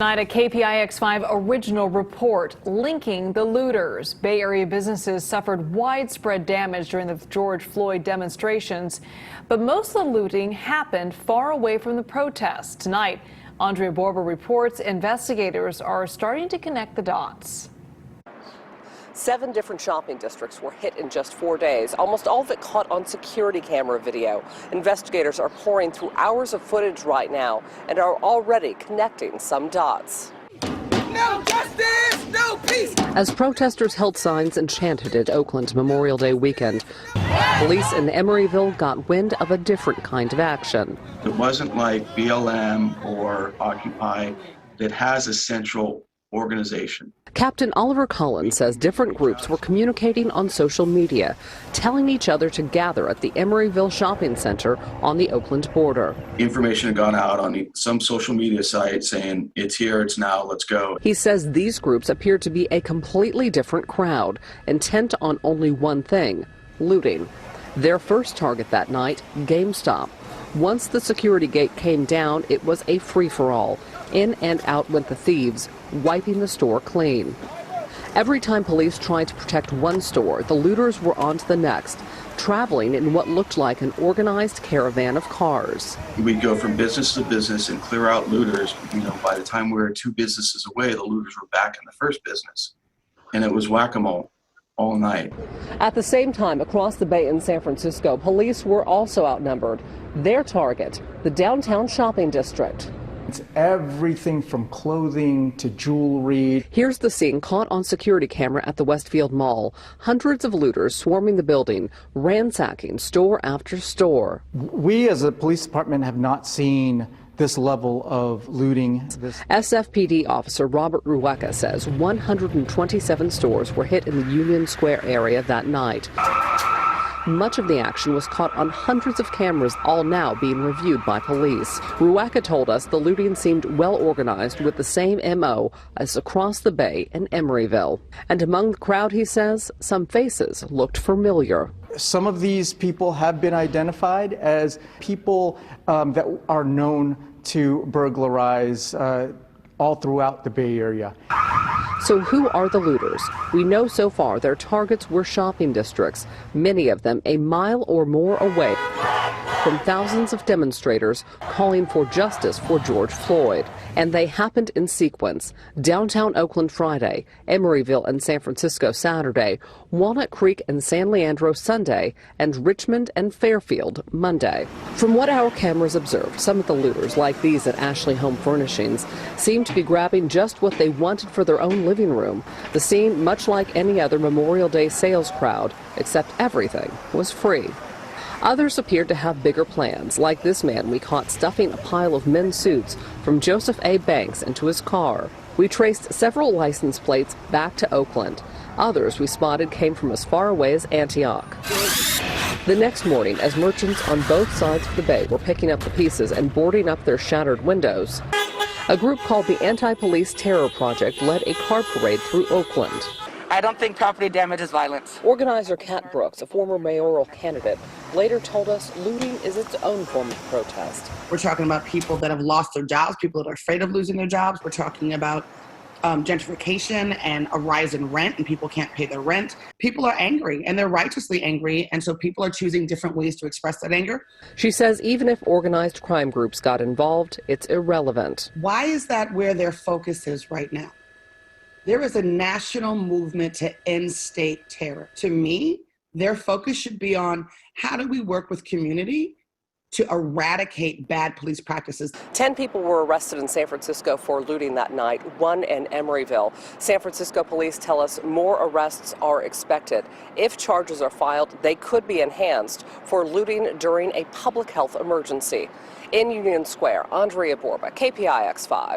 Tonight, a KPIX 5 original report linking the looters. Bay Area businesses suffered widespread damage during the George Floyd demonstrations, but most of the looting happened far away from the protests. Tonight, Andria Borba reports investigators are starting to connect the dots. 7 different shopping districts were hit in just 4 days, almost all of it caught on security camera video. Investigators are pouring through hours of footage right now and are already connecting some dots. No justice, no peace! As protesters held signs and chanted at Oakland Memorial Day weekend, police in Emeryville got wind of a different kind of action. It wasn't like BLM or Occupy that has a central organization. Captain Oliver Collins says different groups were communicating on social media, telling each other to gather at the Emeryville shopping center on the Oakland border. Information had gone out on some social media site saying, it's here, it's now, let's go. He says these groups appear to be a completely different crowd, intent on only one thing, looting. Their first target that night, GameStop. Once the security gate came down, it was a free-for-all. In and out went the thieves, wiping the store clean. Every time police tried to protect one store, the looters were on to the next, traveling in what looked like an organized caravan of cars. We'd go from business to business and clear out looters. By the time we were 2 businesses away, the looters were back in the first business. And it was whack-a-mole all night. At the same time, across the bay in San Francisco, police were also outnumbered. Their target, the downtown shopping district. It's everything from clothing to jewelry. Here's the scene caught on security camera at the Westfield Mall. Hundreds of looters swarming the building, ransacking store after store. We as a police department have not seen this level of looting. SFPD officer Robert Rueka says 127 stores were hit in the Union Square area that night. Much of the action was caught on hundreds of cameras, all now being reviewed by police. Rueka told us the looting seemed well organized with the same MO as across the bay in Emeryville. And among the crowd, he says, some faces looked familiar. Some of these people have been identified as people that are known to burglarize all throughout the Bay Area. So who are the looters? We know so far their targets were shopping districts, many of them a mile or more away from thousands of demonstrators calling for justice for George Floyd. And they happened in sequence: downtown Oakland Friday, Emeryville and San Francisco Saturday, Walnut Creek and San Leandro Sunday, and Richmond and Fairfield Monday. From what our cameras observed, some of the looters, like these at Ashley Home Furnishings, seemed to be grabbing just what they wanted for their own living room. The scene much like any other Memorial Day sales crowd, except everything was free. Others appeared to have bigger plans, like this man we caught stuffing a pile of men's suits from Joseph A. Banks into his car. We traced several license plates back to Oakland. Others we spotted came from as far away as Antioch. The next morning, as merchants on both sides of the bay were picking up the pieces and boarding up their shattered windows, a group called the Anti-Police Terror Project led a car parade through Oakland. I don't think property damage is violence. Organizer Kat Brooks, a former mayoral candidate, later told us looting is its own form of protest. We're talking about people that have lost their jobs, people that are afraid of losing their jobs. We're talking about gentrification and a rise in rent, and people can't pay their rent. People are angry, and they're righteously angry, and so people are choosing different ways to express that anger. She says even if organized crime groups got involved, it's irrelevant. Why is that where their focus is right now? There is a national movement to end state terror. To me, their focus should be on how do we work with community to eradicate bad police practices. 10 people were arrested in San Francisco for looting that night, 1 in Emeryville. San Francisco police tell us more arrests are expected. If charges are filed, they could be enhanced for looting during a public health emergency. In Union Square, Andria Borba, KPIX 5.